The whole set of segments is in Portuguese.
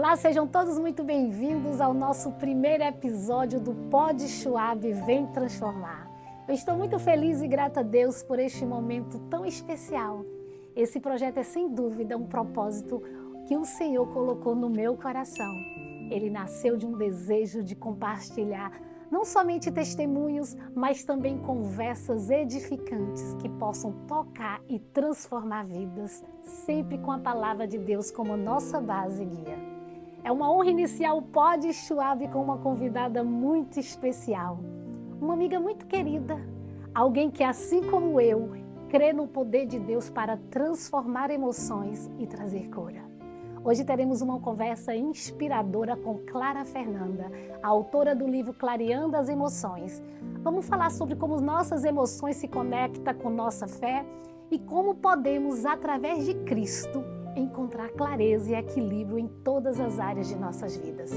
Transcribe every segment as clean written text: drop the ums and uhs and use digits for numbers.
Olá, sejam todos muito bem-vindos ao nosso primeiro episódio do Pod Schwab Vem Transformar. Eu estou muito feliz e grata a Deus por este momento tão especial. Esse projeto é sem dúvida um propósito que o Senhor colocou no meu coração. Ele nasceu de um desejo de compartilhar não somente testemunhos, mas também conversas edificantes que possam tocar e transformar vidas, sempre com a palavra de Deus como nossa base e guia. É uma honra iniciar o Pod Schwab com uma convidada muito especial, uma amiga muito querida, alguém que, assim como eu, crê no poder de Deus para transformar emoções e trazer cura. Hoje teremos uma conversa inspiradora com Clara Fernanda, a autora do livro Clareando as Emoções. Vamos falar sobre como nossas emoções se conectam com nossa fé e como podemos, através de Cristo, encontrar clareza e equilíbrio em todas as áreas de nossas vidas.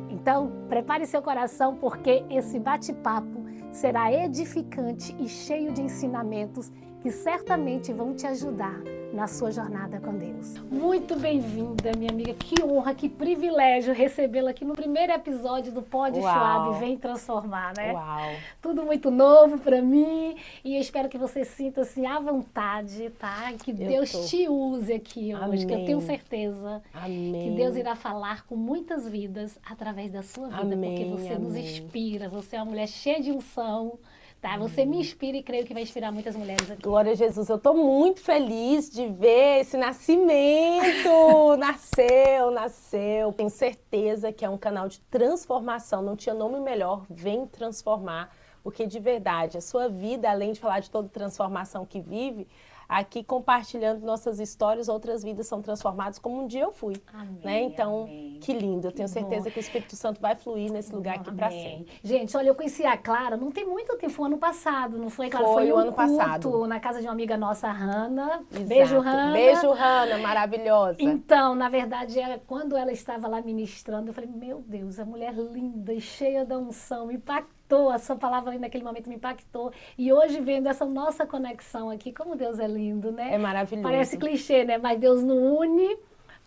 Então, prepare seu coração porque esse bate-papo será edificante e cheio de ensinamentos que certamente vão te ajudar na sua jornada com Deus. Muito bem-vinda, minha amiga. Que honra, que privilégio recebê-la aqui no primeiro episódio do Pod Schwab Vem Transformar, né? Uau! Tudo muito novo para mim e eu espero que você sinta-se à vontade, tá? Que Deus te use aqui hoje, Amém. que eu tenho certeza Amém. que Deus irá falar com muitas vidas através da sua vida, Amém, porque você nos amém. inspira, você é uma mulher cheia de unção, tá? Você me inspira e creio que vai inspirar muitas mulheres aqui. Glória a Jesus, eu estou muito feliz de ver esse nascimento. Nasceu. Tenho certeza que é um canal de transformação, não tinha nome melhor, Vem Transformar, porque de verdade, a sua vida, além de falar de toda transformação que vive, aqui compartilhando nossas histórias, outras vidas são transformadas como um dia eu fui. Amém, né? Então, amém. que lindo, eu tenho certeza bom. que o Espírito Santo vai fluir nesse lugar aqui para Amém. sempre. Gente, olha, eu conheci a Clara não tem muito tempo, foi ano passado, não foi, Clara? Foi um o ano culto passado. na casa de uma amiga nossa, Hanna. Exato. Beijo, Hanna. Beijo, Hanna, maravilhosa. Então, na verdade, quando ela estava lá ministrando, eu falei, meu Deus, a mulher linda e cheia da unção, me impactou, a sua palavra ali naquele momento me impactou. E hoje, vendo essa nossa conexão aqui, como Deus é lindo, né? É maravilhoso. Parece clichê, né? Mas Deus não une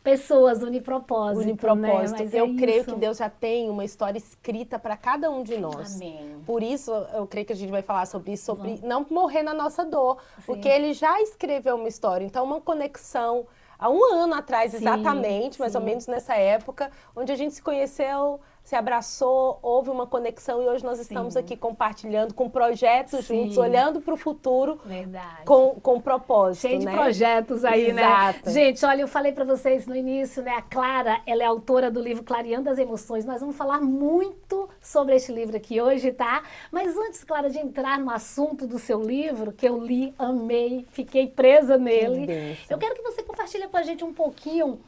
pessoas, une propósito. Unipropósito. Né? Mas eu creio isso. que Deus já tem uma história escrita para cada um de nós. Amém. Por isso, eu creio que a gente vai falar sobre isso, sobre não morrer na nossa dor. Sim. Porque Ele já escreveu uma história. Então, uma conexão há um ano atrás, exatamente, mais ou menos nessa época, onde a gente se conheceu, se abraçou, houve uma conexão e hoje nós estamos aqui compartilhando com projetos juntos, olhando para o futuro. Verdade. Com propósito, cheio de né? projetos aí, Exato. né? Gente, olha, eu falei para vocês no início, né? A Clara, ela é autora do livro Clareando as Emoções. Nós vamos falar muito sobre este livro aqui hoje, tá? Mas antes, Clara, de entrar no assunto do seu livro, que eu li, amei, fiquei presa nele, eu quero que você compartilhe com a gente um pouquinho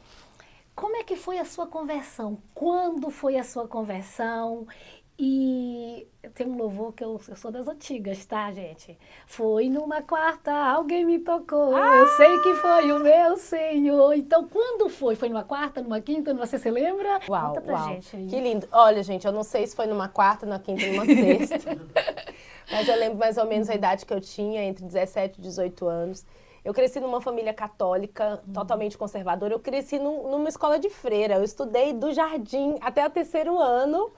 como é que foi a sua conversão, quando foi a sua conversão. E tem um louvor que eu sou das antigas, tá, gente? Foi numa quarta, alguém me tocou, eu sei que foi o meu Senhor. Então, quando foi? Foi numa quarta, numa quinta, você se lembra? Uau, conta pra uau. gente aí. Que lindo. Olha, gente, eu não sei se foi numa quarta, numa quinta, numa sexta. Mas eu lembro mais ou menos a idade que eu tinha, entre 17 e 18 anos. Eu cresci numa família católica, totalmente conservadora. Eu cresci numa escola de freira. Eu estudei do jardim até o 3º ano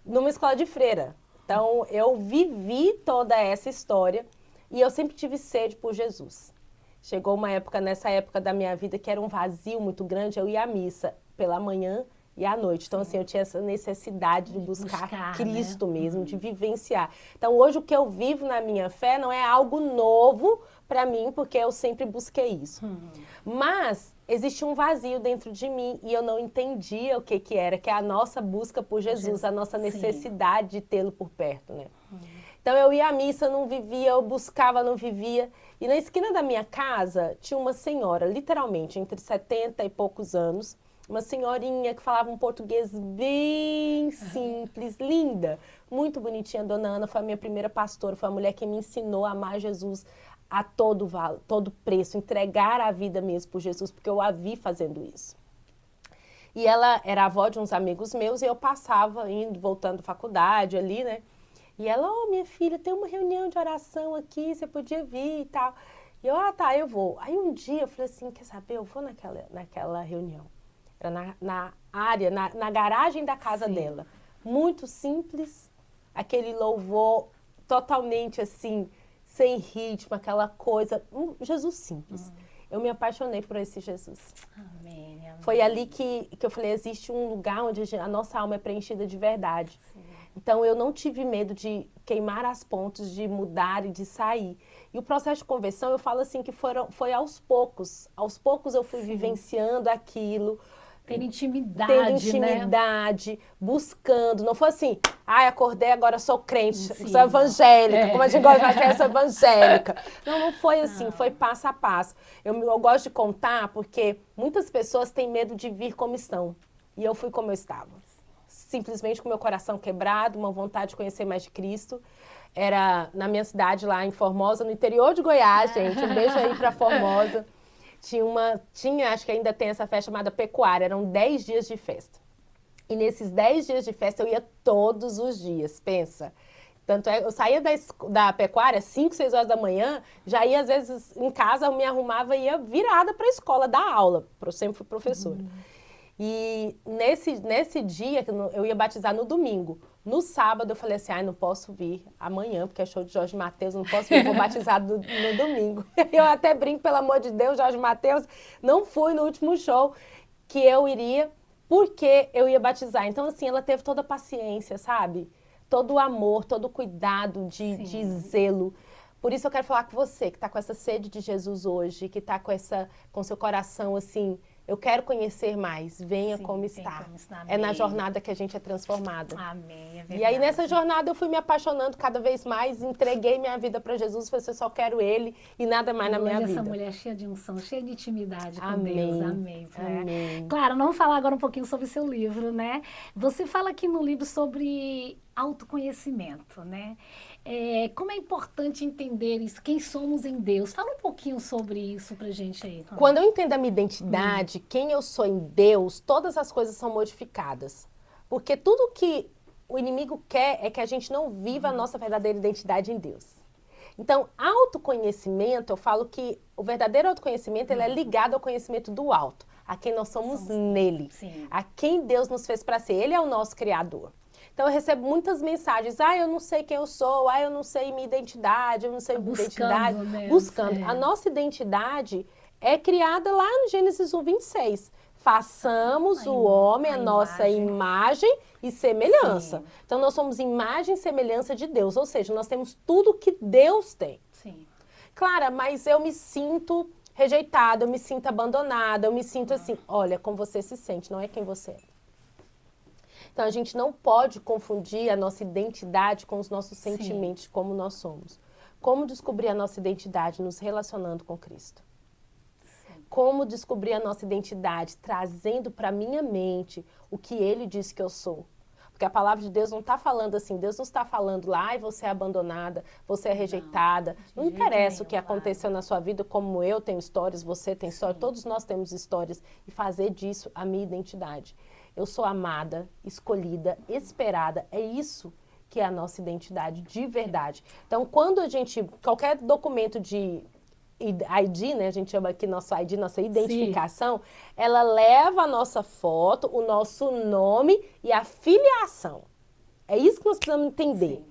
numa escola de freira. Então, eu vivi toda essa história e eu sempre tive sede por Jesus. Chegou uma época, nessa época da minha vida, que era um vazio muito grande. Eu ia à missa pela manhã e à noite. Então, assim, eu tinha essa necessidade de buscar Cristo, né? Mesmo, de vivenciar. Então, hoje, o que eu vivo na minha fé não é algo novo para mim, porque eu sempre busquei isso. Mas existia um vazio dentro de mim e eu não entendia o que era, que é a nossa busca por Jesus, a nossa necessidade de tê-lo por perto, né? Então, eu ia à missa, não vivia, eu buscava, não vivia. E na esquina da minha casa tinha uma senhora, literalmente, entre 70 e poucos anos, uma senhorinha que falava um português bem simples, linda, muito bonitinha. A Dona Ana foi a minha primeira pastora, foi a mulher que me ensinou a amar Jesus a todo preço, entregar a vida mesmo por Jesus, porque eu a vi fazendo isso. E ela era avó de uns amigos meus e eu passava, indo, voltando da faculdade ali, né? E ela, minha filha, tem uma reunião de oração aqui, você podia vir e tal. E eu, tá, eu vou. Aí um dia eu falei assim, quer saber, eu vou naquela reunião. Era na área, na garagem da casa Sim. dela. Muito simples, aquele louvor totalmente assim, sem ritmo, aquela coisa. Um Jesus simples. Eu me apaixonei por esse Jesus. Amém, amém. Foi ali que eu falei, existe um lugar onde a nossa alma é preenchida de verdade. Sim. Então, eu não tive medo de queimar as pontes, de mudar e de sair. E o processo de conversão, eu falo assim, que foi aos poucos. Aos poucos eu fui vivenciando aquilo. Ter intimidade, Tendo intimidade, buscando. Não foi assim, ai, acordei, agora sou crente, sou evangélica. Como a gente gosta de falar, sou evangélica. Não foi assim, foi passo a passo. Eu gosto de contar porque muitas pessoas têm medo de vir como estão. E eu fui como eu estava. Simplesmente com meu coração quebrado, uma vontade de conhecer mais de Cristo. Era na minha cidade lá em Formosa, no interior de Goiás, gente. Um beijo aí pra Formosa. Acho que ainda tem essa festa chamada Pecuária, eram 10 dias de festa. E nesses 10 dias de festa eu ia todos os dias, pensa. Tanto é, eu saía da pecuária 5, 6 horas da manhã, já ia às vezes em casa, eu me arrumava e ia virada para a escola dar aula, eu sempre fui professora. E nesse dia, eu ia batizar no domingo. No sábado eu falei assim, ai, não posso vir amanhã, porque é show de Jorge Mateus, não posso vir, eu vou batizar no domingo. Eu até brinco, pelo amor de Deus, Jorge Mateus, não fui no último show que eu iria, porque eu ia batizar. Então, assim, ela teve toda a paciência, sabe? Todo o amor, todo o cuidado de zelo. Por isso eu quero falar com você, que está com essa sede de Jesus hoje, que está com seu coração assim, eu quero conhecer mais, venha como está. É na jornada que a gente é transformada. Amém, é verdade. E aí nessa jornada eu fui me apaixonando cada vez mais, entreguei minha vida para Jesus, falei, eu só quero Ele e nada mais na minha vida. Essa mulher cheia de unção, cheia de intimidade com Amém. Deus. Amém. Amém. Claro, vamos falar agora um pouquinho sobre o seu livro, né? Você fala aqui no livro sobre autoconhecimento, né? Como é importante entender isso, quem somos em Deus. Fala um pouquinho sobre isso pra gente aí. Quando eu entendo a minha identidade, quem eu sou em Deus, todas as coisas são modificadas. Porque tudo que o inimigo quer é que a gente não viva a nossa verdadeira identidade em Deus. Então, autoconhecimento, eu falo que o verdadeiro autoconhecimento ele é ligado ao conhecimento do alto, a quem nós somos nele, a quem Deus nos fez para ser. Ele é o nosso Criador. Então, eu recebo muitas mensagens, eu não sei quem eu sou, eu não sei minha identidade, eu não sei minha identidade. Né? Buscando. A nossa identidade é criada lá no Gênesis 1:26. Façamos o homem a nossa imagem e semelhança. Então, nós somos imagem e semelhança de Deus, ou seja, nós temos tudo que Deus tem. Clara, mas eu me sinto rejeitada, eu me sinto abandonada, eu me sinto assim. Olha, como você se sente, não é quem você é. Então, a gente não pode confundir a nossa identidade com os nossos sentimentos, como nós somos. Como descobrir a nossa identidade? Nos relacionando com Cristo. Como descobrir a nossa identidade? Trazendo para a minha mente o que Ele disse que eu sou. Porque a palavra de Deus não está falando assim, Deus não está falando lá, ai, você é abandonada, você é rejeitada. Não interessa o que aconteceu na sua vida, como eu tenho histórias, você tem história, todos nós temos histórias. E fazer disso a minha identidade. Eu sou amada, escolhida, esperada. É isso que é a nossa identidade de verdade. Então, quando a gente, qualquer documento de ID, né, a gente chama aqui nosso ID, nossa identificação, ela leva a nossa foto, o nosso nome e a filiação. É isso que nós precisamos entender.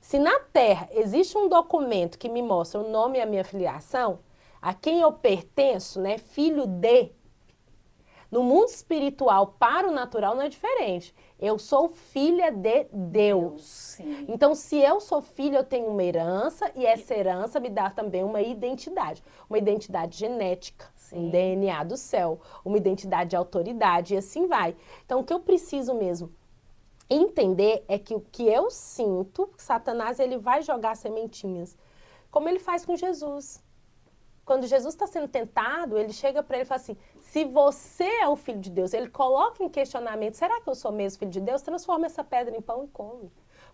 Se na Terra existe um documento que me mostra o nome e a minha filiação, a quem eu pertenço, né, filho de... No mundo espiritual, para o natural, não é diferente. Eu sou filha de Deus. Então, se eu sou filha, eu tenho uma herança, e essa herança me dá também uma identidade genética, um DNA do céu, uma identidade de autoridade, e assim vai. Então, o que eu preciso mesmo entender é que o que eu sinto, Satanás ele vai jogar sementinhas, como ele faz com Jesus. Quando Jesus está sendo tentado, ele chega para ele e fala assim, se você é o Filho de Deus, ele coloca em questionamento, será que eu sou mesmo Filho de Deus? Transforma essa pedra em pão e come.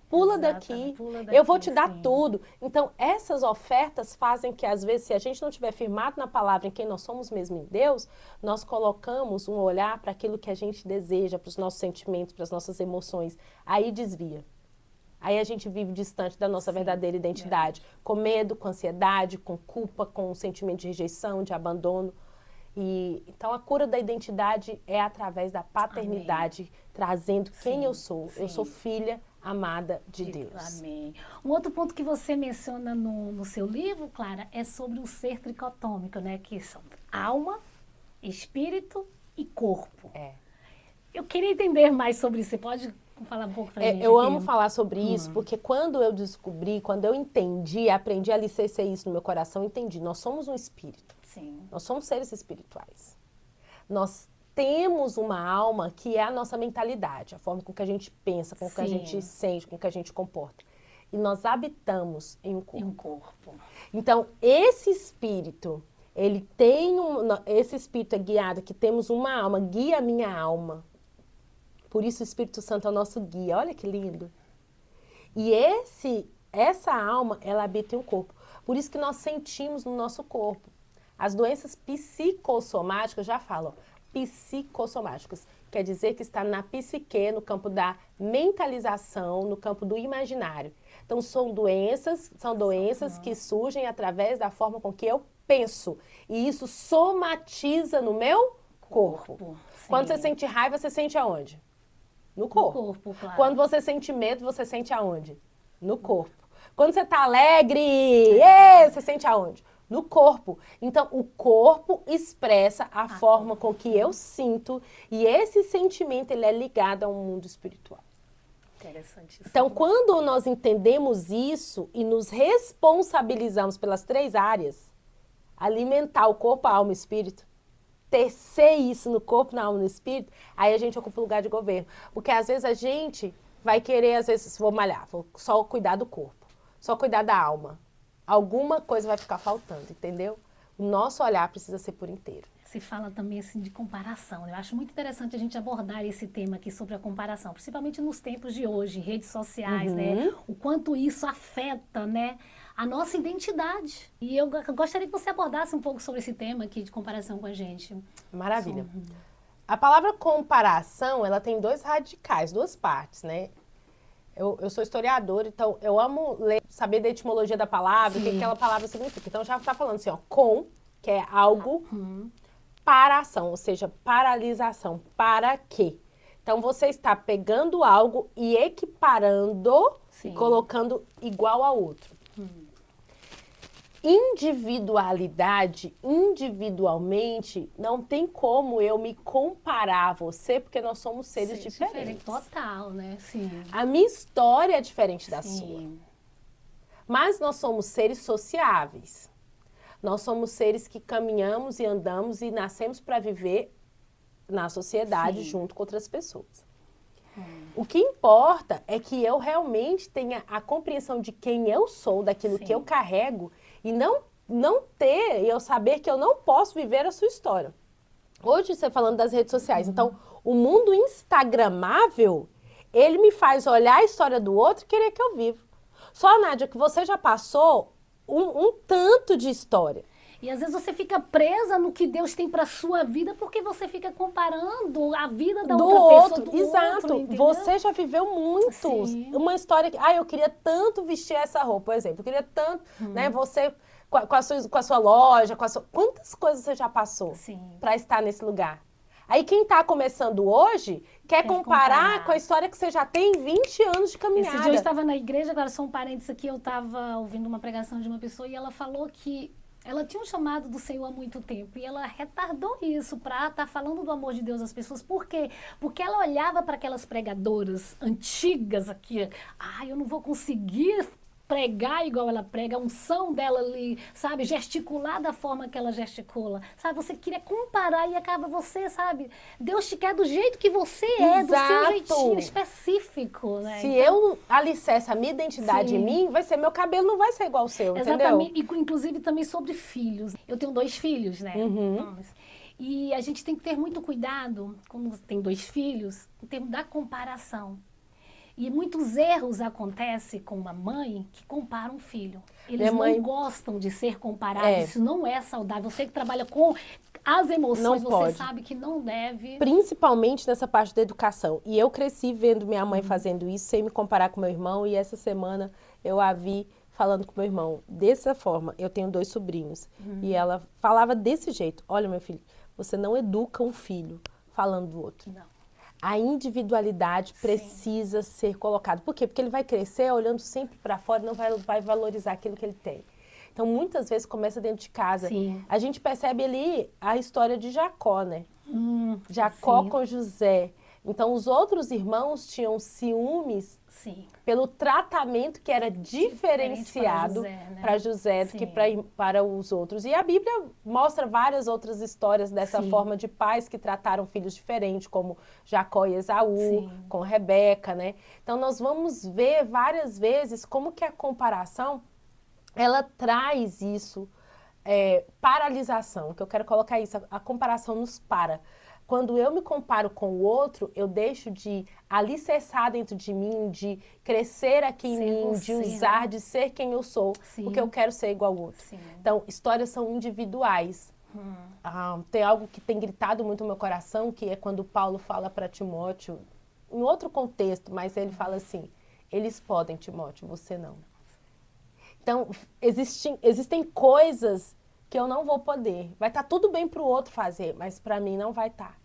Pula daqui, eu vou te dar tudo. Então, essas ofertas fazem que, às vezes, se a gente não estiver firmado na palavra em quem nós somos mesmo em Deus, nós colocamos um olhar para aquilo que a gente deseja, para os nossos sentimentos, para as nossas emoções. Aí desvia. Aí a gente vive distante da nossa verdadeira identidade, com medo, com ansiedade, com culpa, com um sentimento de rejeição, de abandono. E então a cura da identidade é através da paternidade, trazendo quem eu sou. Eu sou filha amada de Deus. Amém. Um outro ponto que você menciona no seu livro, Clara, é sobre o ser tricotômico, né? Que são alma, espírito e corpo. Eu queria entender mais sobre isso. Você pode falar um pouco pra gente? Eu amo falar sobre isso, porque quando eu descobri, quando eu entendi, aprendi a alicerçar isso no meu coração, entendi. Nós somos um espírito. Sim. Nós somos seres espirituais. Nós temos uma alma que é a nossa mentalidade, a forma com que a gente pensa, com que a gente sente, com que a gente comporta. E nós habitamos em um corpo. Em um corpo. Então, esse espírito, ele tem esse espírito é guiado, que temos uma alma, guia a minha alma. Por isso o Espírito Santo é o nosso guia. Olha que lindo. E essa alma, ela habita em um corpo. Por isso que nós sentimos no nosso corpo. As doenças psicossomáticas, já falam, psicossomáticas. Quer dizer que está na psique, no campo da mentalização, no campo do imaginário. Então, são doenças que surgem através da forma com que eu penso. E isso somatiza no meu corpo. Quando você sente raiva, você sente aonde? No corpo. No corpo, claro. Quando você sente medo, você sente aonde? No corpo. Quando você está alegre, você sente aonde? No corpo. Então, o corpo expressa a forma com que eu sinto e esse sentimento ele é ligado ao mundo espiritual. Interessante isso. Então, quando nós entendemos isso e nos responsabilizamos pelas 3 áreas, alimentar o corpo, a alma e o espírito, tecer isso no corpo, na alma e no espírito, aí a gente ocupa o lugar de governo. Porque às vezes a gente vai querer, às vezes, vou malhar, vou só cuidar do corpo, só cuidar da alma. Alguma coisa vai ficar faltando, entendeu? O nosso olhar precisa ser por inteiro. Se fala também assim de comparação, né? Eu acho muito interessante a gente abordar esse tema aqui sobre a comparação, principalmente nos tempos de hoje, redes sociais, né? O quanto isso afeta, né, a nossa identidade. E eu gostaria que você abordasse um pouco sobre esse tema aqui de comparação com a gente. Maravilha. A palavra comparação, ela tem 2 radicais, 2 partes, né? Eu sou historiadora, então eu amo ler, saber da etimologia da palavra, o que aquela palavra significa. Então já está falando assim, ó, com, que é algo, para ação, ou seja, paralisação. Para quê? Então você está pegando algo e equiparando e colocando igual a outro. Individualidade, individualmente, não tem como eu me comparar a você, porque nós somos seres diferentes. Total, né? Sim. A minha história é diferente da sua. Mas nós somos seres sociáveis. Nós somos seres que caminhamos e andamos e nascemos para viver na sociedade junto com outras pessoas. O que importa é que eu realmente tenha a compreensão de quem eu sou, daquilo que eu carrego, e não ter, e eu saber que eu não posso viver a sua história. Hoje, você falando das redes sociais, então, o mundo instagramável, ele me faz olhar a história do outro e querer que eu viva. Só, Nádia, que você já passou um tanto de história. E às vezes você fica presa no que Deus tem para sua vida porque você fica comparando a vida da outra pessoa. Exato. Outro, você já viveu muito. Uma história que, eu queria tanto vestir essa roupa, por exemplo. Eu queria tanto, né, você com a sua loja, quantas coisas você já passou para estar nesse lugar? Aí quem está começando hoje quer comparar com a história que você já tem 20 anos de caminhada. Esse dia eu estava na igreja, agora só um parênteses aqui, eu estava ouvindo uma pregação de uma pessoa e ela falou que ela tinha um chamado do Senhor há muito tempo e ela retardou isso para estar falando do amor de Deus às pessoas. Por quê? Porque ela olhava para aquelas pregadoras antigas aqui. Eu não vou conseguir pregar igual ela prega, a unção dela ali, sabe? Gesticular da forma que ela gesticula. Sabe? Você queria comparar e acaba você, sabe? Deus te quer do jeito que você é, do seu jeitinho específico, né? Se eu alicerce a minha identidade em mim, vai ser, meu cabelo não vai ser igual ao seu, exatamente. Entendeu? Inclusive também sobre filhos. Eu tenho 2 filhos, né? E a gente tem que ter muito cuidado, quando você tem 2 filhos, em termos da comparação. E muitos erros acontecem com uma mãe que compara um filho. Eles não gostam de ser comparados, isso não é saudável. Você que trabalha com as emoções, você sabe que não deve. Principalmente nessa parte da educação. E eu cresci vendo minha mãe fazendo isso, sem me comparar com meu irmão, e essa semana eu a vi falando com meu irmão dessa forma. Eu tenho 2 sobrinhos, e ela falava desse jeito. Olha, meu filho, você não educa um filho falando do outro. Não. A individualidade precisa ser colocada. Por quê? Porque ele vai crescer olhando sempre para fora e não vai valorizar aquilo que ele tem. Então, muitas vezes começa dentro de casa. Sim. A gente percebe ali a história de Jacó, né? Jacó sim. com José. Então, os outros irmãos tinham ciúmes Sim. pelo tratamento que era diferenciado para José do que para os outros. E a Bíblia mostra várias outras histórias dessa forma de pais que trataram filhos diferentes, como Jacó e Esaú, com Rebeca, né? Então, nós vamos ver várias vezes como que a comparação, ela traz isso, paralisação, que eu quero colocar isso, a comparação nos para. Quando eu me comparo com o outro, eu deixo de alicerçar dentro de mim, de crescer aqui em mim, de usar, de ser quem eu sou, porque eu quero ser igual ao outro. Então, histórias são individuais. Tem algo que tem gritado muito no meu coração, que é quando Paulo fala para Timóteo, em outro contexto, mas ele fala assim, eles podem, Timóteo, você não. Então, existem coisas que eu não vou poder. Vai estar tudo bem para o outro fazer, mas para mim não vai estar.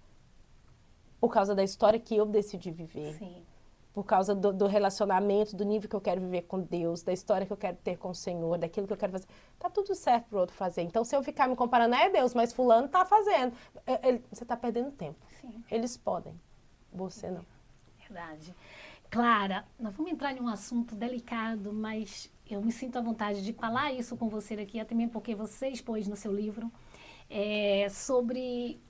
Por causa da história que eu decidi viver. Sim. Por causa do relacionamento, do nível que eu quero viver com Deus, da história que eu quero ter com o Senhor, daquilo que eu quero fazer. Tá tudo certo para o outro fazer. Então, se eu ficar me comparando, Deus, mas fulano tá fazendo. Você tá perdendo tempo. Sim. Eles podem, você não. Verdade. Clara, nós vamos entrar em um assunto delicado, mas eu me sinto à vontade de falar isso com você aqui, até mesmo porque você expôs no seu livro, sobre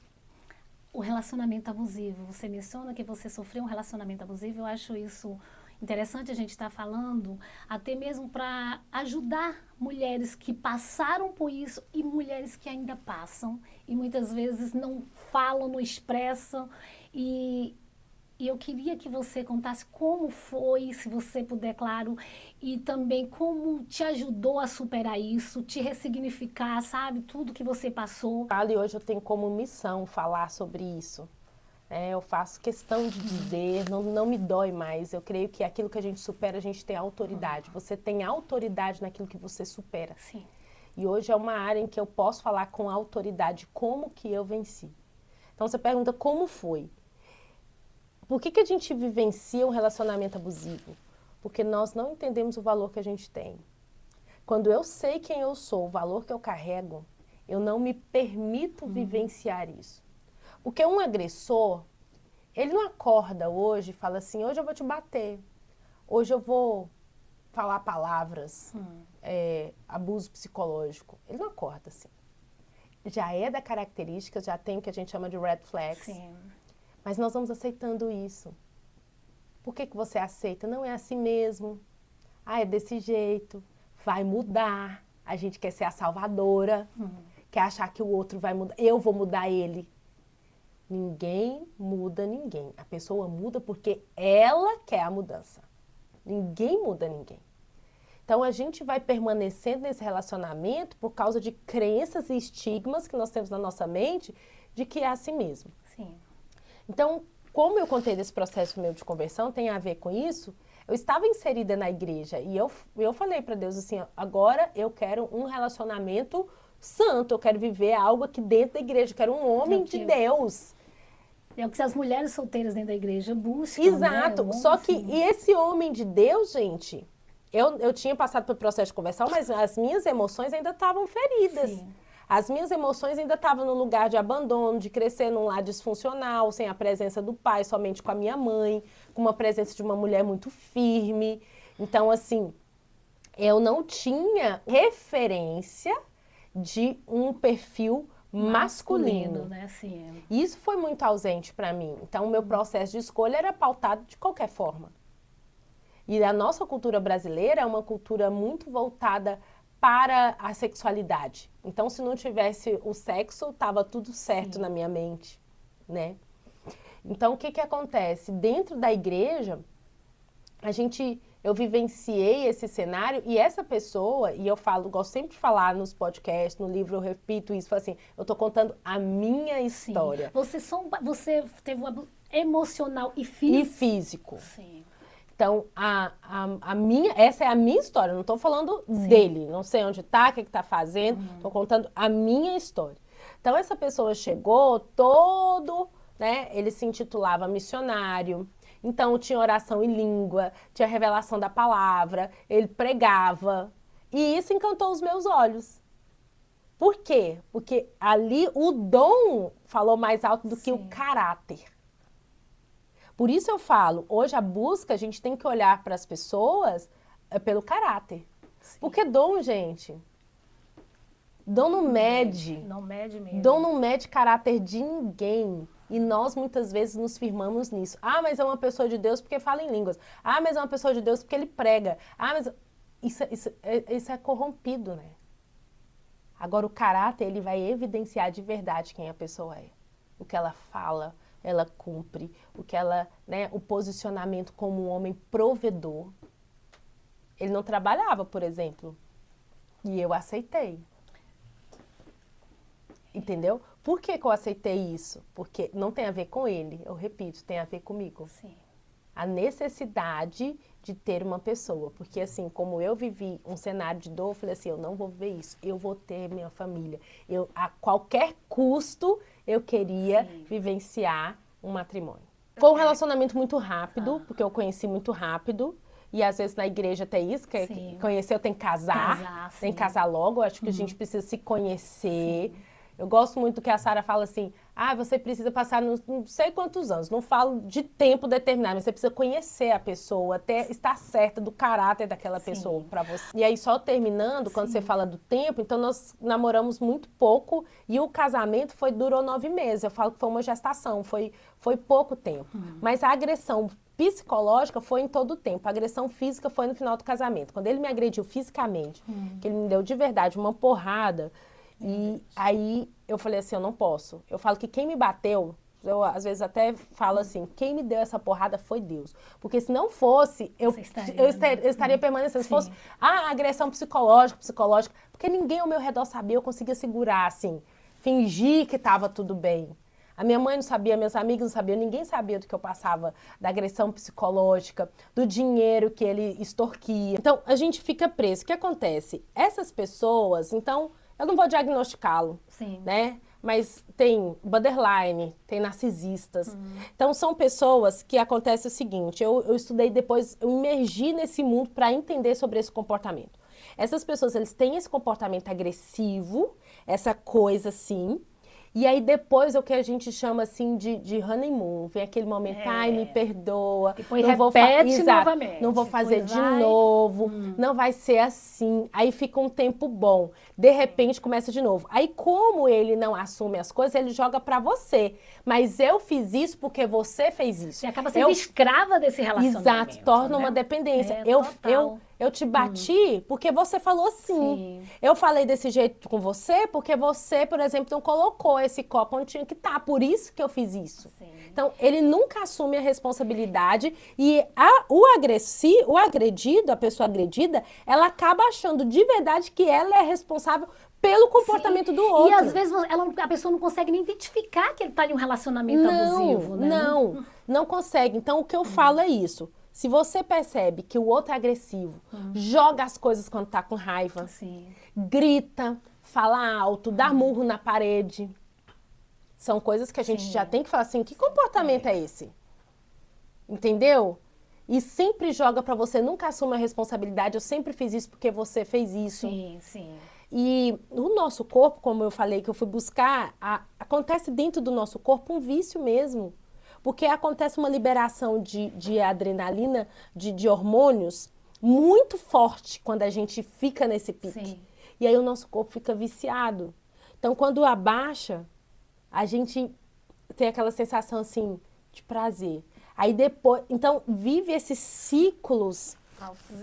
o relacionamento abusivo. Você menciona que você sofreu um relacionamento abusivo, eu acho isso interessante a gente estar falando, até mesmo para ajudar mulheres que passaram por isso e mulheres que ainda passam, e muitas vezes não falam, não expressam, e eu queria que você contasse como foi, se você puder, claro, e também como te ajudou a superar isso, te ressignificar, sabe, tudo que você passou. E hoje eu tenho como missão falar sobre isso. Eu faço questão de dizer, não me dói mais. Eu creio que aquilo que a gente supera, a gente tem autoridade. Você tem autoridade naquilo que você supera. Sim. E hoje é uma área em que eu posso falar com autoridade como que eu venci. Então você pergunta como foi. Por que a gente vivencia um relacionamento abusivo? Porque nós não entendemos o valor que a gente tem. Quando eu sei quem eu sou, o valor que eu carrego, eu não me permito vivenciar isso. Porque um agressor, ele não acorda hoje e fala assim, hoje eu vou te bater, hoje eu vou falar palavras, abuso psicológico. Ele não acorda assim. Já é da característica, já tem o que a gente chama de red flags. Sim. Mas nós vamos aceitando isso. Por que você aceita? Não é assim mesmo. É desse jeito. Vai mudar. A gente quer ser a salvadora. Quer achar que o outro vai mudar. Eu vou mudar ele. Ninguém muda ninguém. A pessoa muda porque ela quer a mudança. Ninguém muda ninguém. Então, a gente vai permanecendo nesse relacionamento por causa de crenças e estigmas que nós temos na nossa mente de que é assim mesmo. Sim. Então, como eu contei desse processo meu de conversão, tem a ver com isso, eu estava inserida na igreja e eu falei para Deus assim, agora eu quero um relacionamento santo, eu quero viver algo aqui dentro da igreja, eu quero um homem de Deus. É o que as mulheres solteiras dentro da igreja buscam. Exato, né? Só que e esse homem de Deus, gente, eu tinha passado pelo processo de conversão, mas as minhas emoções ainda estavam feridas. Sim. As minhas emoções ainda estavam no lugar de abandono, de crescer num lar disfuncional, sem a presença do pai, somente com a minha mãe, com uma presença de uma mulher muito firme. Então, assim, eu não tinha referência de um perfil masculino. Né? Sim. Isso foi muito ausente para mim. Então, o meu processo de escolha era pautado de qualquer forma. E a nossa cultura brasileira é uma cultura muito voltada para a sexualidade. Então, se não tivesse o sexo, estava tudo certo na minha mente, né? Então, o que acontece? Dentro da igreja, eu vivenciei esse cenário e essa pessoa, e eu gosto sempre de falar nos podcasts, no livro, eu repito isso, falo assim, eu estou contando a minha história. Você teve um abuso emocional e físico? E físico. Sim. Então, essa é a minha história, não estou falando dele, não sei onde está, o que está fazendo, estou contando a minha história. Então, essa pessoa chegou todo, né? Ele se intitulava missionário. Então, tinha oração em língua, tinha revelação da palavra, ele pregava. E isso encantou os meus olhos. Por quê? Porque ali o dom falou mais alto do que o caráter. Por isso eu falo, hoje a busca, a gente tem que olhar para as pessoas pelo caráter. Sim. Porque dom, gente, dom não mede. Não mede mesmo. Dom não mede caráter de ninguém. E nós muitas vezes nos firmamos nisso. Ah, mas é uma pessoa de Deus porque fala em línguas. Ah, mas é uma pessoa de Deus porque ele prega. Ah, mas isso é corrompido, né? Agora, o caráter, ele vai evidenciar de verdade quem a pessoa é. O que ela fala, ela cumpre. O que ela, né, o posicionamento como um homem provedor. Ele não trabalhava, por exemplo. E eu aceitei. Entendeu? Por que eu aceitei isso? Porque não tem a ver com ele, eu repito, tem a ver comigo. Sim. A necessidade de ter uma pessoa. Porque assim, como eu vivi um cenário de dor, eu falei assim, eu não vou viver isso, eu vou ter minha família. Eu, a qualquer custo, eu queria vivenciar um matrimônio. Foi um relacionamento muito rápido, porque eu conheci muito rápido. E às vezes na igreja tem isso, que conhecer eu tenho que casar, tem que casar logo. Eu acho que a gente precisa se conhecer. Sim. Eu gosto muito do que a Sara fala assim, você precisa passar não sei quantos anos, não falo de tempo determinado, mas você precisa conhecer a pessoa, até estar certa do caráter daquela pessoa para você. E aí só terminando, quando você fala do tempo, então nós namoramos muito pouco e o casamento durou 9 meses, eu falo que foi uma gestação, foi pouco tempo. Mas a agressão psicológica foi em todo o tempo, a agressão física foi no final do casamento. Quando ele me agrediu fisicamente, que ele me deu de verdade uma porrada, e aí eu falei assim, eu não posso. Eu falo que quem me bateu, eu às vezes até falo assim, quem me deu essa porrada foi Deus. Porque se não fosse, eu estaria permanecendo. Se fosse agressão psicológica, porque ninguém ao meu redor sabia, eu conseguia segurar assim, fingir que estava tudo bem. A minha mãe não sabia, meus amigos não sabiam, ninguém sabia do que eu passava, da agressão psicológica, do dinheiro que ele extorquia. Então, a gente fica preso. O que acontece? Essas pessoas, então, eu não vou diagnosticá-lo, né? Mas tem borderline, tem narcisistas. Então, são pessoas que acontece o seguinte, eu estudei depois, eu imergi nesse mundo para entender sobre esse comportamento. Essas pessoas, eles têm esse comportamento agressivo, essa coisa assim, e aí depois é o que a gente chama assim de honeymoon, vem aquele momento, me perdoa. Depois repete novamente. Não vou fazer de novo, não vai ser assim. Aí fica um tempo bom, de repente começa de novo. Aí como ele não assume as coisas, ele joga pra você. Mas eu fiz isso porque você fez isso. Você acaba sendo escrava desse relacionamento. Exato, torna uma dependência. Eu te bati porque você falou sim. Eu falei desse jeito com você porque você, por exemplo, não colocou esse copo onde tinha que estar. Por isso que eu fiz isso. Então, ele nunca assume a responsabilidade e o agredido, a pessoa agredida, ela acaba achando de verdade que ela é responsável pelo comportamento do outro. E às vezes a pessoa não consegue nem identificar que ele está em um relacionamento abusivo, né? Não consegue. Então, o que eu falo é isso. Se você percebe que o outro é agressivo, joga as coisas quando tá com raiva, grita, fala alto, dá murro na parede, são coisas que a gente já tem que falar assim, que comportamento é esse? Entendeu? E sempre joga pra você, nunca assume a responsabilidade, eu sempre fiz isso porque você fez isso. E no nosso corpo, como eu falei, que eu fui buscar, acontece dentro do nosso corpo um vício mesmo. Porque acontece uma liberação de adrenalina, de hormônios, muito forte quando a gente fica nesse pique. E aí o nosso corpo fica viciado. Então, quando abaixa, a gente tem aquela sensação, assim, de prazer. Aí depois, então, vive esses ciclos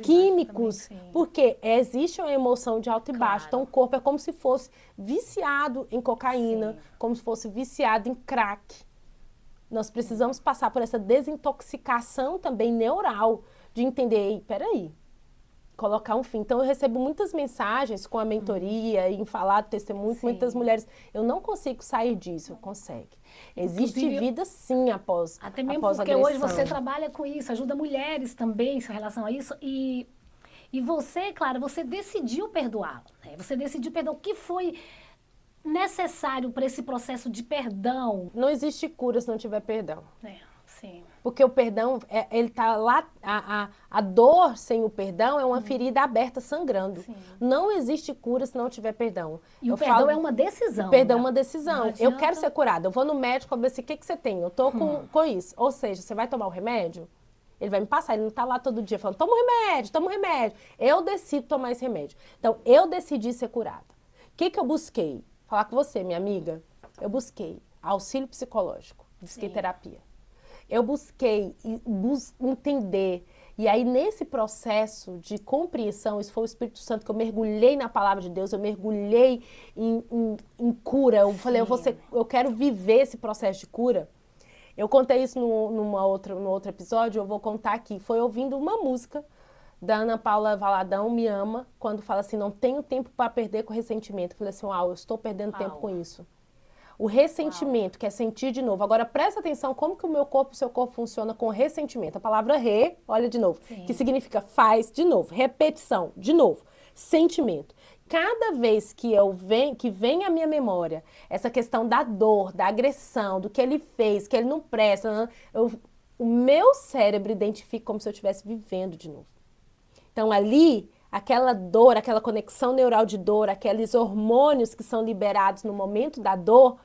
químicos, porque existe uma emoção de alto e baixo. Então, o corpo é como se fosse viciado em cocaína, como se fosse viciado em crack. Nós precisamos passar por essa desintoxicação também neural, de entender, peraí, colocar um fim. Então, eu recebo muitas mensagens com a mentoria e em falar do testemunho, muitas mulheres, eu não consigo sair disso, consegue. Existe vida sim após agressão. Até mesmo porque hoje você trabalha com isso, ajuda mulheres também em relação a isso e você, claro, você decidiu perdoá-lo, né? Você decidiu perdoar. O que foi necessário para esse processo de perdão? Não existe cura se não tiver perdão. Sim. Porque o perdão, ele tá lá, a dor sem o perdão é uma ferida aberta, sangrando. Sim. Não existe cura se não tiver perdão. E o perdão é uma decisão. O perdão é né? uma decisão. Não Eu quero adianta. ser curada. Eu vou no médico, eu ver assim, o que você tem? Eu tô com isso. Ou seja, você vai tomar o remédio? Ele vai me passar, ele não tá lá todo dia falando, toma um remédio. Eu decido tomar esse remédio. Então, eu decidi ser curada. O que eu busquei? Falar com você, minha amiga. Eu busquei auxílio psicológico, busquei Sim. terapia. Eu busquei entender. E aí, nesse processo de compreensão, isso foi o Espírito Santo que eu mergulhei na palavra de Deus, eu mergulhei em cura. Eu falei, eu quero viver esse processo de cura. Eu contei isso no outro episódio, eu vou contar aqui. Foi ouvindo uma música da Ana Paula Valadão, Me Ama, quando fala assim, não tenho tempo para perder com ressentimento. Eu falei assim, uau, eu estou perdendo tempo com isso. O ressentimento, que é sentir de novo. Agora, presta atenção como que o meu corpo, o seu corpo funciona com ressentimento. A palavra olha de novo, Sim. que significa faz de novo, repetição, de novo, sentimento. Cada vez que vem à minha memória essa questão da dor, da agressão, do que ele fez, que ele não presta, o meu cérebro identifica como se eu estivesse vivendo de novo. Então, ali, aquela dor, aquela conexão neural de dor, aqueles hormônios que são liberados no momento da dor,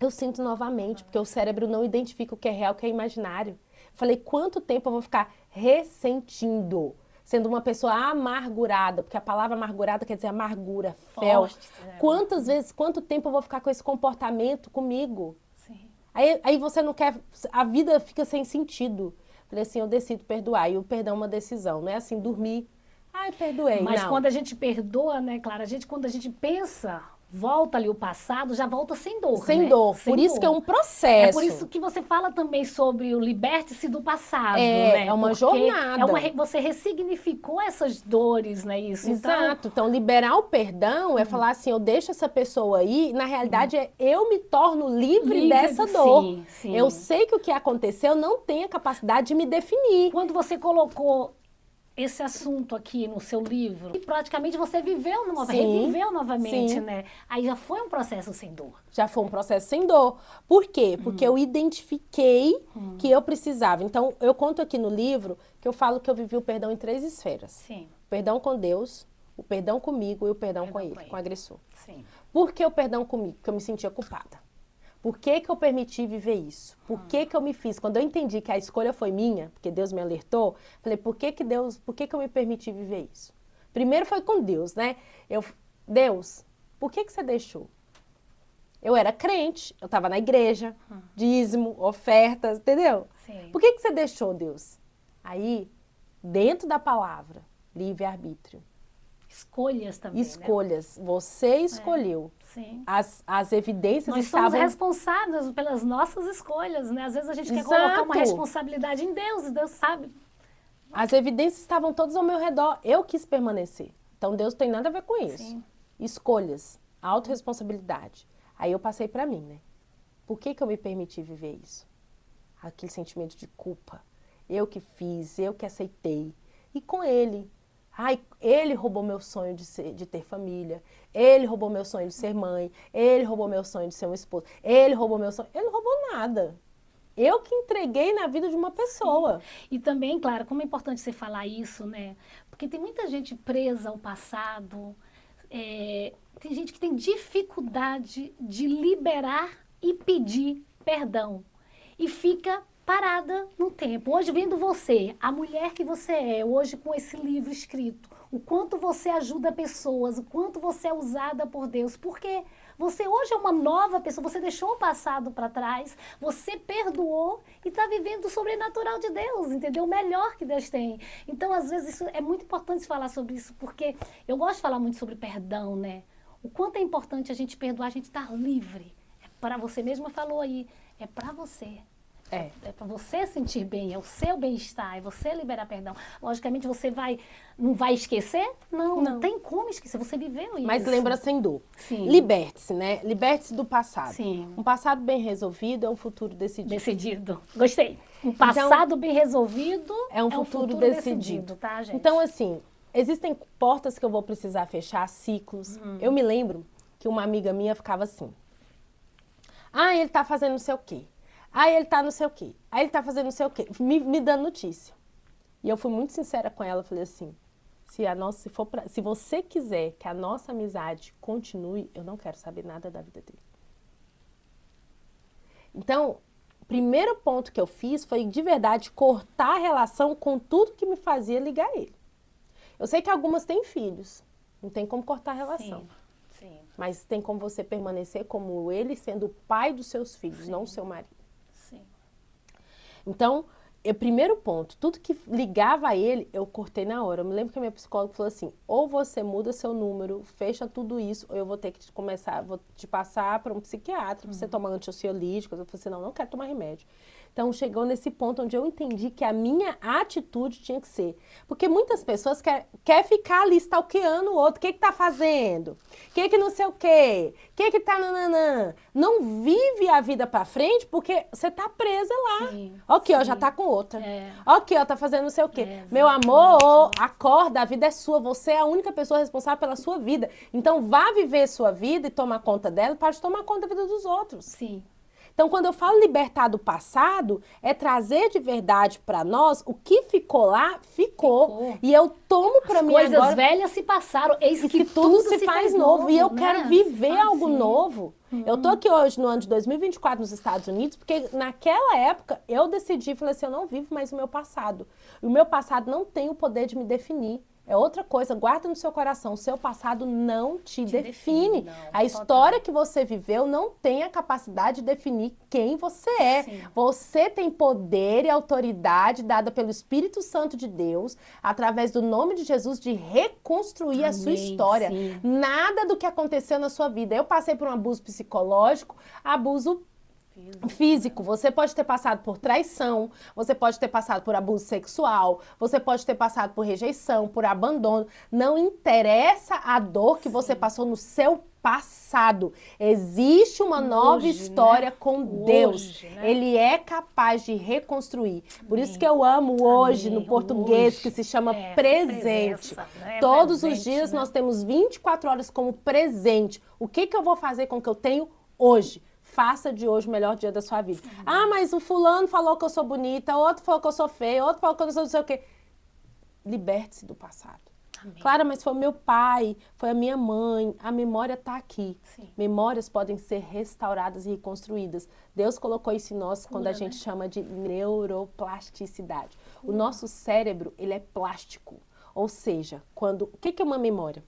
eu sinto novamente, porque o cérebro não identifica o que é real, o que é imaginário. Falei, quanto tempo eu vou ficar ressentindo, sendo uma pessoa amargurada, porque a palavra amargurada quer dizer amargura, fel. Quanto tempo eu vou ficar com esse comportamento comigo? Sim. Aí você não quer, a vida fica sem sentido. Falei assim, eu decido perdoar, e o perdão é uma decisão, não é assim, dormir, ai, perdoei, Mas não. quando a gente perdoa, né, Clara, quando a gente pensa, volta ali o passado, já volta sem dor, Sem né? dor, Sem por isso dor. que é um processo. É por isso que você fala também sobre o liberte-se do passado, É, né? é uma Porque jornada. você ressignificou essas dores, né? Isso. Exato. Então, liberar o perdão é falar assim, eu deixo essa pessoa aí, na realidade eu me torno livre dessa dor. Sim, sim. Eu sei que o que aconteceu não tem a capacidade de me definir. Quando você colocou esse assunto aqui no seu livro, e praticamente você reviveu novamente, sim. né? Aí já foi um processo sem dor. Já foi um processo sem dor. Por quê? Porque eu identifiquei que eu precisava. Então, eu conto aqui no livro que eu falo que eu vivi o perdão em 3 esferas. Sim. O perdão com Deus, o perdão comigo e o perdão com ele, com o agressor. Sim. Por que o perdão comigo? Porque eu me sentia culpada. Por que eu permiti viver isso? Por que eu me fiz? Quando eu entendi que a escolha foi minha, porque Deus me alertou, falei, por que eu me permiti viver isso? Primeiro foi com Deus, né? Deus, por que você deixou? Eu era crente, eu estava na igreja, dízimo, ofertas, entendeu? Sim. Por que você deixou, Deus? Aí, dentro da palavra, livre-arbítrio. Escolhas também, Escolhas. Né? Você escolheu. Sim. As evidências Nós estavam... somos responsáveis pelas nossas escolhas, né? Às vezes a gente quer colocar uma responsabilidade em Deus, e Deus sabe. As evidências estavam todas ao meu redor. Eu quis permanecer. Então, Deus tem nada a ver com isso. Sim. Escolhas, autorresponsabilidade. Aí eu passei pra mim, né? Por que eu me permiti viver isso? Aquele sentimento de culpa. Eu que fiz, eu que aceitei. E com ele... Ai, ele roubou meu sonho de ter família, ele roubou meu sonho de ser mãe, ele roubou meu sonho de ser um esposo, ele roubou meu sonho... Ele não roubou nada. Eu que entreguei na vida de uma pessoa. Sim. E também, claro, como é importante você falar isso, né? Porque tem muita gente presa ao passado, tem gente que tem dificuldade de liberar e pedir perdão. E fica parada no tempo. Hoje, vendo você, a mulher que você é, hoje com esse livro escrito, o quanto você ajuda pessoas, o quanto você é usada por Deus, porque você hoje é uma nova pessoa, você deixou o passado para trás, você perdoou e está vivendo o sobrenatural de Deus, entendeu? O melhor que Deus tem. Então, às vezes, isso é muito importante falar sobre isso, porque eu gosto de falar muito sobre perdão, né? O quanto é importante a gente perdoar, a gente estar livre. É para você mesma falou aí, é para você. É para você sentir bem, é o seu bem-estar, é você liberar perdão. Logicamente, você não vai esquecer? Não tem como esquecer, você viveu isso. Mas lembra sem dor. Sim. Liberte-se, né? Liberte-se do passado. Sim. Um passado bem resolvido é um futuro decidido. Decidido. Gostei. Um passado bem resolvido é um futuro decidido, tá, gente? Então, assim, existem portas que eu vou precisar fechar, ciclos. Eu me lembro que uma amiga minha ficava assim. Ah, ele tá fazendo não sei o quê. Ah, ele tá não sei o quê. Ah, ele tá fazendo não sei o quê. Me dando notícia. E eu fui muito sincera com ela, falei assim, se você quiser que a nossa amizade continue, eu não quero saber nada da vida dele. Então, o primeiro ponto que eu fiz foi, de verdade, cortar a relação com tudo que me fazia ligar ele. Eu sei que algumas têm filhos, não tem como cortar a relação. Sim. Mas tem como você permanecer como ele, sendo o pai dos seus filhos, Sim. não o seu marido. Sim. Então, o primeiro ponto, tudo que ligava a ele, eu cortei na hora. Eu me lembro que a minha psicóloga falou assim, ou você muda seu número, fecha tudo isso, ou eu vou ter que vou te passar para um psiquiatra, para você tomar antiansiolítico. Eu falei assim, não quero tomar remédio. Então, chegou nesse ponto onde eu entendi que a minha atitude tinha que ser. Porque muitas pessoas querem ficar ali stalkeando o outro. O que tá fazendo? O que não sei o quê? O que tá nananã? Não vive a vida pra frente porque você tá presa lá. Sim, Aqui, ó, sim. já tá com outra. É. Aqui, ó, tá fazendo não sei o quê. É, Meu exatamente. amor, acorda, a vida é sua. Você é a única pessoa responsável pela sua vida. Então, vá viver sua vida e tomar conta dela para tomar conta da vida dos outros. Sim. Então, quando eu falo libertar do passado, é trazer de verdade para nós o que ficou lá, ficou. E eu tomo para mim Coisas agora... velhas se passaram, eis que tudo se faz novo. E eu quero né? viver algo novo. Eu tô aqui hoje no ano de 2024 nos Estados Unidos, porque naquela época eu decidi, falei assim, eu não vivo mais o meu passado. O meu passado não tem o poder de me definir. É outra coisa, guarda no seu coração, o seu passado não te define. Não, a história que você viveu não tem a capacidade de definir quem você é. Sim. Você tem poder e autoridade dada pelo Espírito Santo de Deus, através do nome de Jesus, de reconstruir a sua história. Sim. Nada do que aconteceu na sua vida. Eu passei por um abuso psicológico, abuso físico. Você pode ter passado por traição, você pode ter passado por abuso sexual, você pode ter passado por rejeição, por abandono. Não interessa a dor que você passou no seu passado. Existe uma nova história com Deus. Ele é capaz de reconstruir. Por isso que eu amo hoje, no português, que se chama presente. Todos os dias nós temos 24 horas como presente. O que eu vou fazer com o que eu tenho hoje? Faça de hoje o melhor dia da sua vida. Ah, mas o fulano falou que eu sou bonita, outro falou que eu sou feia, outro falou que eu não sei o quê. Liberte-se do passado. Amém. Claro, mas foi meu pai, foi a minha mãe, a memória está aqui. Sim. Memórias podem ser restauradas e reconstruídas. Deus colocou isso em nós quando a gente chama de neuroplasticidade. O nosso cérebro, ele é plástico. Ou seja, o que é uma memória?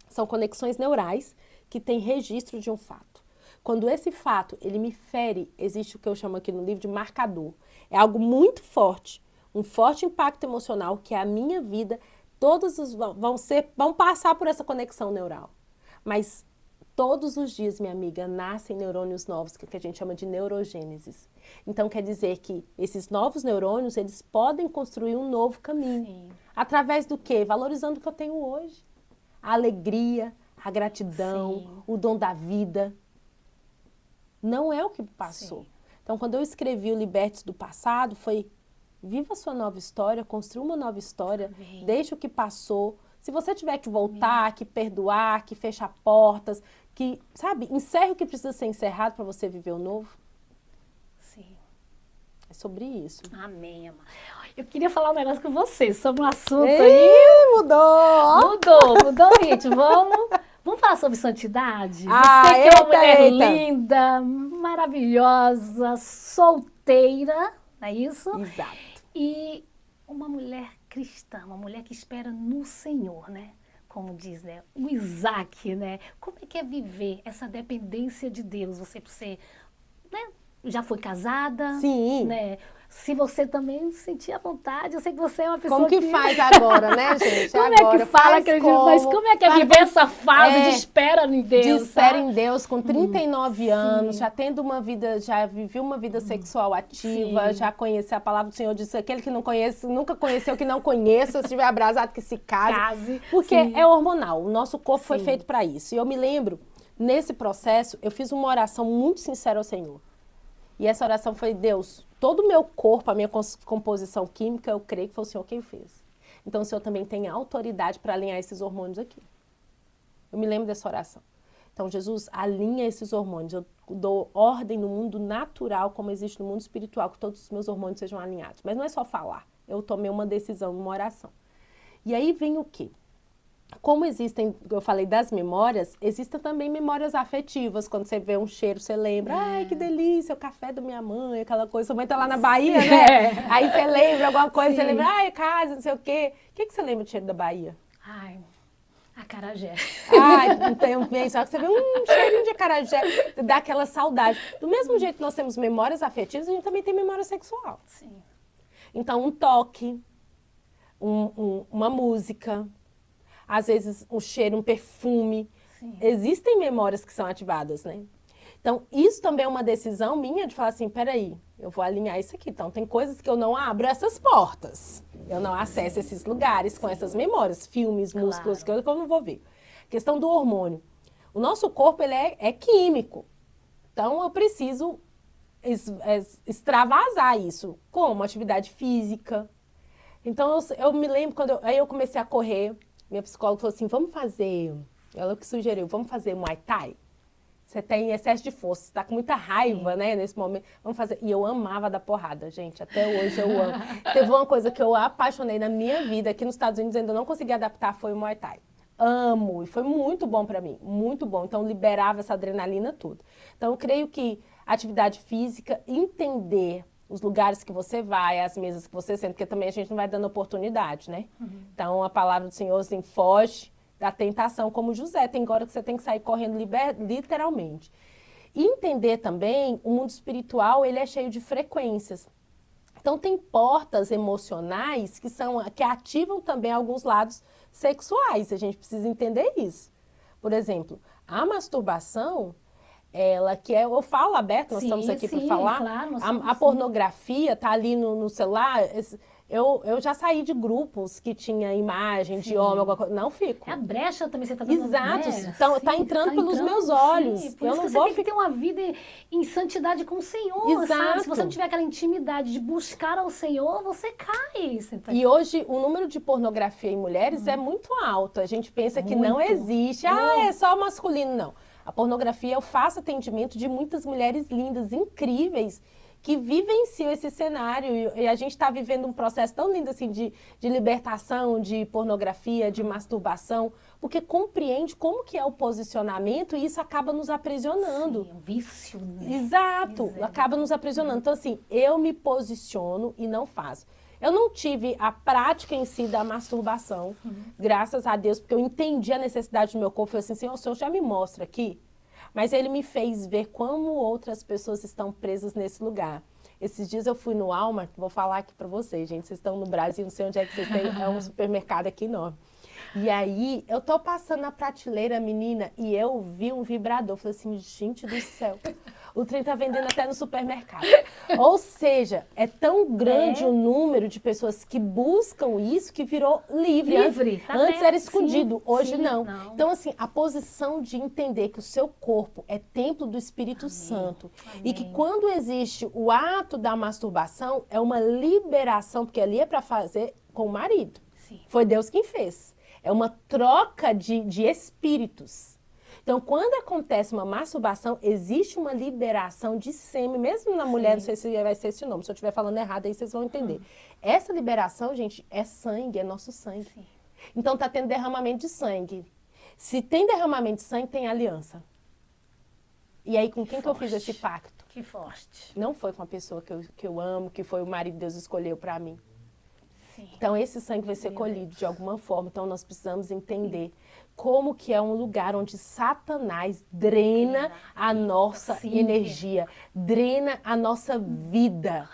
São conexões neurais que têm registro de um fato. Quando esse fato, ele me fere, existe o que eu chamo aqui no livro de marcador. É algo muito forte, um forte impacto emocional que a minha vida, vão passar por essa conexão neural. Mas todos os dias, minha amiga, nascem neurônios novos, que a gente chama de neurogênesis. Então, quer dizer que esses novos neurônios, eles podem construir um novo caminho. Sim. Através do quê? Valorizando o que eu tenho hoje. A alegria, a gratidão, o dom da vida. Não é o que passou. Sim. Então, quando eu escrevi o Liberte-se do Passado, foi viva a sua nova história, construa uma nova história, Amém. Deixe o que passou. Se você tiver que voltar, Amém. Que perdoar, que fechar portas, que, sabe, encerre o que precisa ser encerrado para você viver o novo. Sim. É sobre isso. Amém, amor. Eu queria falar um negócio com você sobre um assunto Mudou, gente. Vamos falar sobre santidade? Você que é uma mulher linda, maravilhosa, solteira, não é isso? Exato. E uma mulher cristã, uma mulher que espera no Senhor, né? Como diz, né? O Isaac, né? Como é que é viver essa dependência de Deus? Você, né? Já foi casada? Sim. Né? Se você também sentir a vontade, eu sei que você é uma pessoa como que faz agora, né, gente? Como agora, é que fala, mas como é que é viver essa fase de espera em Deus? De espera em Deus, com 39 anos, já tendo uma vida, já viveu uma vida sexual ativa, já conheceu a palavra do Senhor, disse aquele que não conhece, nunca conheceu que não conheça, se estiver abrasado que se case. Porque é hormonal, o nosso corpo foi feito para isso. E eu me lembro, nesse processo, eu fiz uma oração muito sincera ao Senhor. E essa oração foi, Deus, todo o meu corpo, a minha composição química, eu creio que foi o Senhor quem fez. Então o Senhor também tem autoridade para alinhar esses hormônios aqui. Eu me lembro dessa oração. Então, Jesus alinha esses hormônios. Eu dou ordem no mundo natural, como existe no mundo espiritual, que todos os meus hormônios sejam alinhados. Mas não é só falar. Eu tomei uma decisão, uma oração. E aí vem o quê? Como existem, eu falei das memórias, existem também memórias afetivas. Quando você vê um cheiro, você lembra, ai, que delícia, o café da minha mãe, aquela coisa. Sua mãe tá lá na Bahia, né? Aí você lembra alguma coisa, você lembra, ai, casa, não sei o quê. O que você lembra do cheiro da Bahia? Ai, acarajé. Ai, não tem bem, só que você vê um cheirinho de acarajé, dá aquela saudade. Do mesmo jeito que nós temos memórias afetivas, a gente também tem memória sexual. Sim. Então, um toque, uma música, às vezes um cheiro, um perfume. Sim. Existem memórias que são ativadas, né? Então, isso também é uma decisão minha de falar assim, peraí, eu vou alinhar isso aqui. Então, tem coisas que eu não abro essas portas. Eu não acesso esses lugares com essas memórias, filmes, músicas, que eu não vou ver. Questão do hormônio. O nosso corpo, ele é químico. Então, eu preciso extravasar isso. Como? Atividade física. Então, eu me lembro, aí eu comecei a correr, minha psicóloga falou assim, vamos fazer, ela que sugeriu, vamos fazer Muay Thai? Você tem excesso de força, você está com muita raiva, né, nesse momento. Vamos fazer. E eu amava dar porrada, gente. Até hoje eu amo. Teve uma coisa que eu apaixonei na minha vida, aqui nos Estados Unidos ainda não consegui adaptar, foi o Muay Thai. Amo, e foi muito bom para mim, muito bom. Então, liberava essa adrenalina tudo. Então, eu creio que atividade física, entender os lugares que você vai, as mesas que você senta, porque também a gente não vai dando oportunidade, né? Uhum. Então, a palavra do Senhor, assim, foge da tentação, como José. Tem hora que você tem que sair correndo literalmente. E entender também, o mundo espiritual, ele é cheio de frequências. Então, tem portas emocionais que ativam também alguns lados sexuais. A gente precisa entender isso. Por exemplo, a masturbação, ela que é, eu falo aberto, nós estamos aqui para falar, claro, a pornografia está ali no celular. Eu já saí de grupos que tinha imagem de homem, alguma coisa. Não fico. É a brecha também, você está dando. Exato, então tá entrando pelos meus olhos. Sim. Por isso que você tem que ter uma vida em santidade com o Senhor, Exato. sabe? Se você não tiver aquela intimidade de buscar ao Senhor, você cai. E hoje o número de pornografia em mulheres é muito alto. A gente pensa que não existe. É só masculino. Não. A pornografia, eu faço atendimento de muitas mulheres lindas, incríveis, que vivenciam esse cenário. E a gente está vivendo um processo tão lindo assim de libertação de pornografia, de masturbação, porque compreende como que é o posicionamento e isso acaba nos aprisionando. Sim, é um vício, né? Exato, acaba nos aprisionando. Então, assim, eu me posiciono e não faço. Eu não tive a prática em si da masturbação, graças a Deus, porque eu entendi a necessidade do meu corpo. Eu falei assim, Senhor, o Senhor já me mostra aqui. Mas ele me fez ver como outras pessoas estão presas nesse lugar. Esses dias eu fui no Walmart, vou falar aqui para vocês, gente. Vocês estão no Brasil, não sei onde é que vocês têm, é um supermercado aqui enorme. E aí, eu tô passando na prateleira, menina, e eu vi um vibrador. Falei assim, gente do céu, o trem tá vendendo até no supermercado. Ou seja, é tão grande o número de pessoas que buscam isso que virou livre. Antes era escondido, hoje não. Então, assim, a posição de entender que o seu corpo é templo do Espírito Santo. E que quando existe o ato da masturbação, é uma liberação, porque ali é para fazer com o marido. Sim. Foi Deus quem fez. É uma troca de espíritos. Então, quando acontece uma masturbação, existe uma liberação de sêmen, mesmo na mulher, não sei se vai ser esse nome, se eu estiver falando errado, aí vocês vão entender. Essa liberação, gente, é sangue, é nosso sangue. Sim. Então, tá tendo derramamento de sangue. Se tem derramamento de sangue, tem aliança. E aí, com quem que eu fiz esse pacto? Que forte. Não foi com a pessoa que eu amo, que foi o marido que Deus escolheu para mim. Sim. Então, esse sangue vai ser colhido de alguma forma. Então, nós precisamos entender como que é um lugar onde Satanás drena a nossa energia, drena a nossa vida.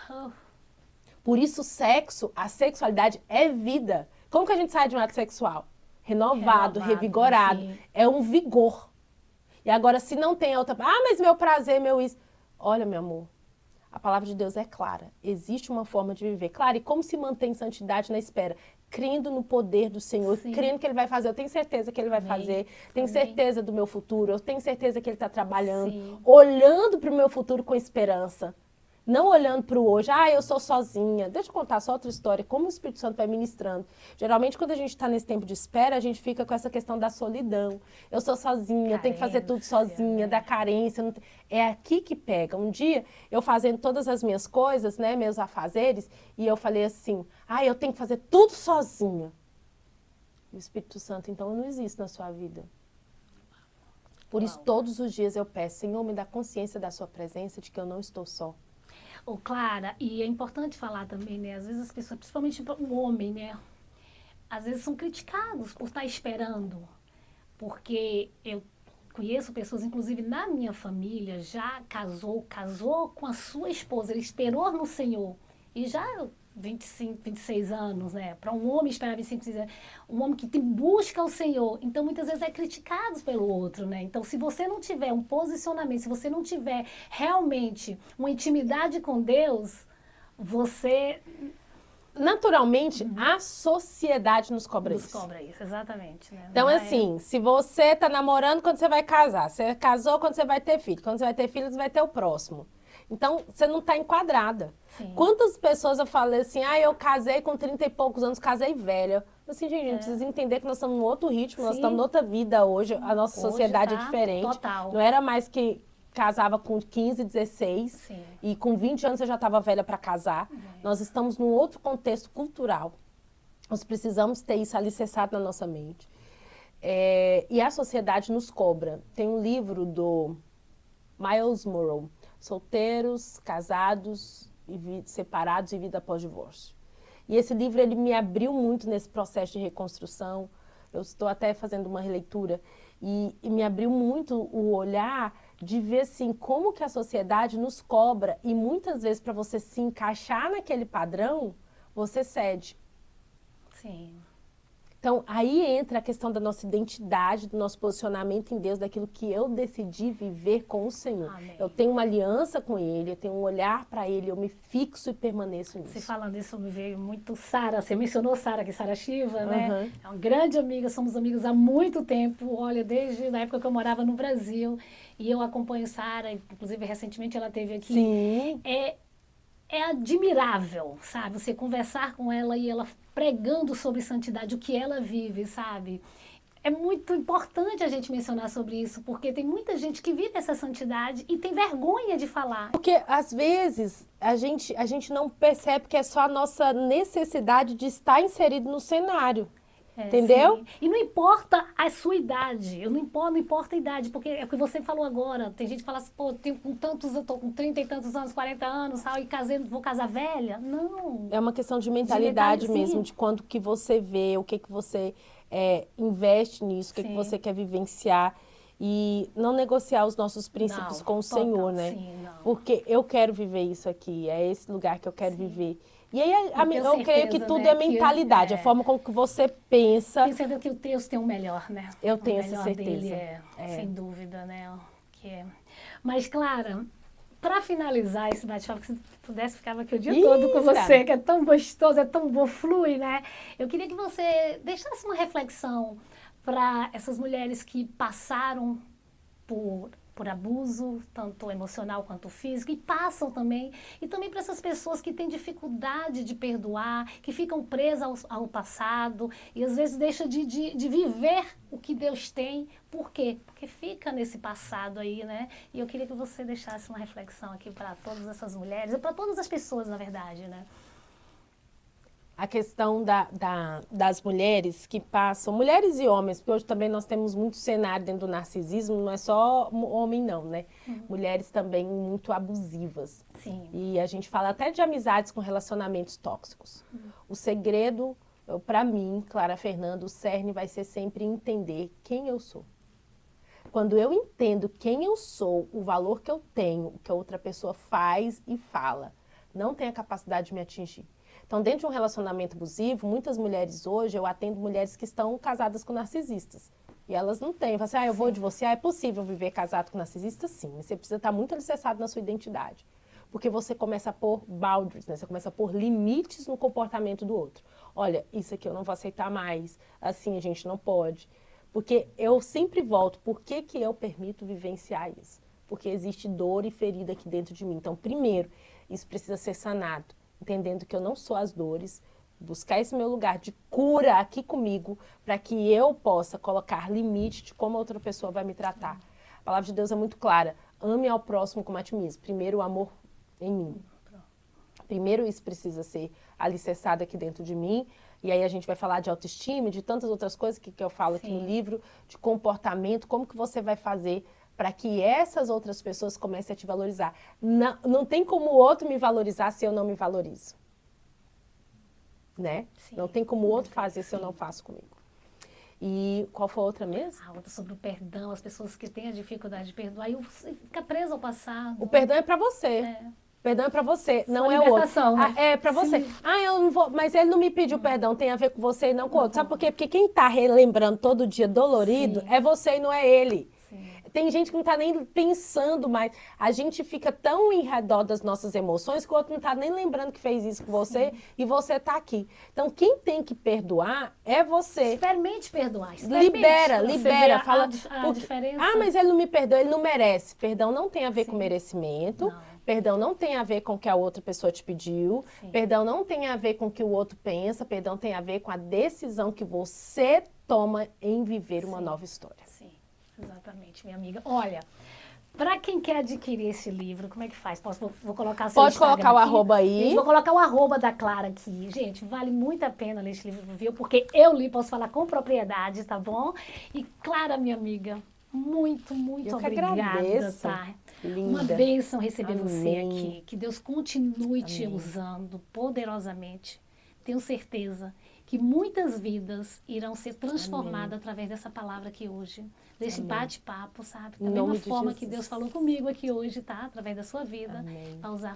Por isso, o sexo, a sexualidade é vida. Como que a gente sai de um ato sexual? Renovado, revigorado. Sim. É um vigor. E agora, se não tem outra... mas meu prazer, meu isso... Olha, meu amor, a palavra de Deus é clara. Existe uma forma de viver. Claro, e como se mantém em santidade na espera? Crendo no poder do Senhor, crendo que Ele vai fazer. Eu tenho certeza que Ele vai fazer. Tenho certeza do meu futuro. Eu tenho certeza que Ele está trabalhando. Olhando para o meu futuro com esperança. Não olhando para o hoje, eu sou sozinha. Deixa eu contar só outra história, como o Espírito Santo vai ministrando. Geralmente, quando a gente está nesse tempo de espera, a gente fica com essa questão da solidão. Eu sou sozinha, eu tenho que fazer tudo sozinha, né? da carência. É aqui que pega. Um dia, eu fazendo todas as minhas coisas, né, meus afazeres, e eu falei assim, eu tenho que fazer tudo sozinha. O Espírito Santo, então, eu não existo na sua vida. Por isso, todos os dias eu peço, Senhor, me dá consciência da sua presença, de que eu não estou só. Ô, Clara, e é importante falar também, né? Às vezes as pessoas, principalmente o homem, né? Às vezes são criticados por estar esperando. Porque eu conheço pessoas, inclusive na minha família, já casou com a sua esposa, ele esperou no Senhor. E já 25, 26 anos, né? Para um homem esperar 25, 26 anos, um homem que busca o Senhor, então muitas vezes é criticado pelo outro, né? Então, se você não tiver um posicionamento, se você não tiver realmente uma intimidade com Deus, você... Naturalmente, a sociedade nos cobra Nos isso. cobra isso, exatamente. Né? Então, assim, se você tá namorando, quando você vai casar? Você casou quando você vai ter filho. Quando você vai ter filho, você vai ter o próximo. Então, você não tá enquadrada. Sim. Quantas pessoas eu falei assim, eu casei com 30 e poucos anos, casei velha. Assim, gente, a gente precisa entender que nós estamos num outro ritmo, nós estamos em outra vida hoje, a nossa sociedade é diferente. Total. Não era mais que casava com 15, 16, Sim. e com 20 anos você já estava velha para casar. Nós estamos num outro contexto cultural. Nós precisamos ter isso alicerçado na nossa mente. E a sociedade nos cobra. Tem um livro do Miles Monroe, Solteiros, Casados, Separados e Vida após Divórcio. E esse livro ele me abriu muito nesse processo de reconstrução. Eu estou até fazendo uma releitura e me abriu muito o olhar de ver assim como que a sociedade nos cobra e muitas vezes para você se encaixar naquele padrão, você cede. Sim. Então, aí entra a questão da nossa identidade, do nosso posicionamento em Deus, daquilo que eu decidi viver com o Senhor. Amém. Eu tenho uma aliança com Ele, eu tenho um olhar para Ele, eu me fixo e permaneço nisso. Você falando isso, me veio muito Sara. Você mencionou Sara aqui, Sara Shiva, né? É uma grande amiga, somos amigos há muito tempo. Olha, desde a época que eu morava no Brasil. E eu acompanho Sara, inclusive recentemente ela esteve aqui. Sim. É admirável, sabe? Você conversar com ela e ela pregando sobre santidade, o que ela vive, sabe? É muito importante a gente mencionar sobre isso, porque tem muita gente que vive essa santidade e tem vergonha de falar. Porque, às vezes, a gente não percebe que é só a nossa necessidade de estar inserido no cenário. Entendeu? Sim. E não importa a sua idade, não importa a idade, porque é o que você falou agora. Tem gente que fala assim, eu tô com 30 e tantos anos, 40 anos, e casei, vou casar velha. Não. É uma questão de mentalidade mesmo, de quanto que você vê, o que você investe nisso, o que você quer vivenciar. E não negociar os nossos princípios com o Senhor, né? Sim, não. Porque eu quero viver isso aqui, é esse lugar que eu quero viver. E aí, eu creio que tudo né, é mentalidade, a forma como que você pensa. Pensando que o Deus tem o melhor, né? Eu tenho essa certeza. Dele sem dúvida, né? Mas, Clara, para finalizar esse bate-papo, se pudesse, ficava aqui o dia todo com você, que é tão gostoso, é tão bom, flui, né? Eu queria que você deixasse uma reflexão para essas mulheres que passaram por abuso, tanto emocional quanto físico, e passam também, e também para essas pessoas que têm dificuldade de perdoar, que ficam presas ao passado, e às vezes deixam de viver o que Deus tem. Por quê? Porque fica nesse passado aí, né? E eu queria que você deixasse uma reflexão aqui para todas essas mulheres, e para todas as pessoas, na verdade, né? A questão das mulheres que passam, mulheres e homens, porque hoje também nós temos muito cenário dentro do narcisismo, não é só homem não, né? Mulheres também muito abusivas. Sim. E a gente fala até de amizades com relacionamentos tóxicos. O segredo, para mim, Clara Fernanda, o cerne vai ser sempre entender quem eu sou. Quando eu entendo quem eu sou, o valor que eu tenho, o que a outra pessoa faz e fala, não tem a capacidade de me atingir. Então, dentro de um relacionamento abusivo, muitas mulheres hoje, eu atendo mulheres que estão casadas com narcisistas. E elas não têm. Falam assim, eu vou divorciar. É possível viver casado com narcisista? Sim. Mas você precisa estar muito alicerçado na sua identidade. Porque você começa a pôr boundaries, né? Você começa a pôr limites no comportamento do outro. Olha, isso aqui eu não vou aceitar mais. Assim a gente não pode. Porque eu sempre volto. Por que eu permito vivenciar isso? porque existe dor e ferida aqui dentro de mim. Então, primeiro, isso precisa ser sanado, entendendo que eu não sou as dores, buscar esse meu lugar de cura aqui comigo, para que eu possa colocar limite de como a outra pessoa vai me tratar. A palavra de Deus é muito clara, ame ao próximo como a ti mesmo. Primeiro, o amor em mim. Primeiro, isso precisa ser alicerçado aqui dentro de mim, e aí a gente vai falar de autoestima, de tantas outras coisas que eu falo aqui no livro, de comportamento, como que você vai fazer para que essas outras pessoas comecem a te valorizar. Não tem como o outro me valorizar se eu não me valorizo. Né? Não tem como o outro fazer se eu não faço comigo. E qual foi a outra mesmo? A outra sobre o perdão, as pessoas que têm a dificuldade de perdoar e fica preso ao passado. O perdão é para você. Perdão é pra você, não é o outro. Né? É pra você. Sim. Eu não vou, mas ele não me pediu perdão, tem a ver com você e não com o outro. Sabe por quê? Porque quem tá relembrando todo dia dolorido é você e não é ele. Sim. Tem gente que não tá nem pensando mais. A gente fica tão em redor das nossas emoções que o outro não tá nem lembrando que fez isso com você e você tá aqui. Então, quem tem que perdoar é você. Experimente perdoar. Libera. Fala a diferença. Mas ele não me perdoa, ele não merece. Perdão não tem a ver com merecimento. Não. Perdão não tem a ver com o que a outra pessoa te pediu. Sim. Perdão não tem a ver com o que o outro pensa. Perdão tem a ver com a decisão que você toma em viver uma nova história. Sim, exatamente, minha amiga. Olha, para quem quer adquirir esse livro, como é que faz? Vou colocar seu Pode colocar o arroba aí. Gente, vou colocar o arroba da Clara aqui. Gente, vale muito a pena ler esse livro, viu? Porque eu li, posso falar com propriedade, tá bom? E Clara, minha amiga, muito obrigada, tá? Linda. Uma bênção receber você aqui. Que Deus continue te usando poderosamente. Tenho certeza que muitas vidas irão ser transformadas através dessa palavra aqui hoje. Desse bate-papo, sabe? Da mesma forma que Deus falou comigo aqui hoje, tá? Através da sua vida.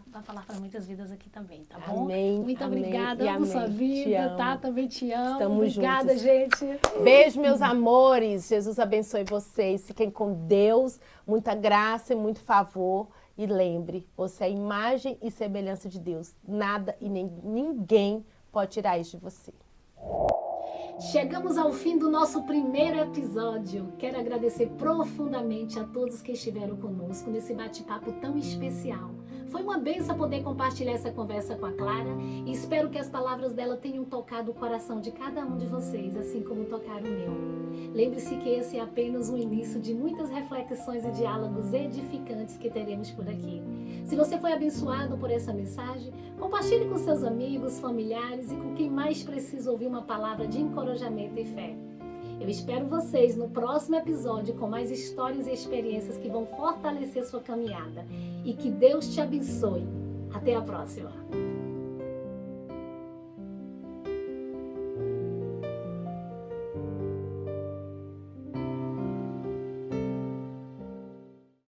Vai falar para muitas vidas aqui também, tá bom? Muito obrigada. Amo sua vida, tá? Também te amo. Estamos obrigada, juntos. Gente. Beijo, meus amores. Jesus abençoe vocês. Fiquem com Deus. Muita graça e muito favor. E lembre, você é a imagem e semelhança de Deus. Nada e ninguém pode tirar isso de você. Chegamos ao fim do nosso primeiro episódio. Quero agradecer profundamente a todos que estiveram conosco nesse bate-papo tão especial. Foi uma bênção poder compartilhar essa conversa com a Clara e espero que as palavras dela tenham tocado o coração de cada um de vocês, assim como tocaram o meu. Lembre-se que esse é apenas o início de muitas reflexões e diálogos edificantes que teremos por aqui. Se você foi abençoado por essa mensagem, compartilhe com seus amigos, familiares e com quem mais precisa ouvir uma palavra de encorajamento e fé. Eu espero vocês no próximo episódio com mais histórias e experiências que vão fortalecer sua caminhada. E que Deus te abençoe. Até a próxima!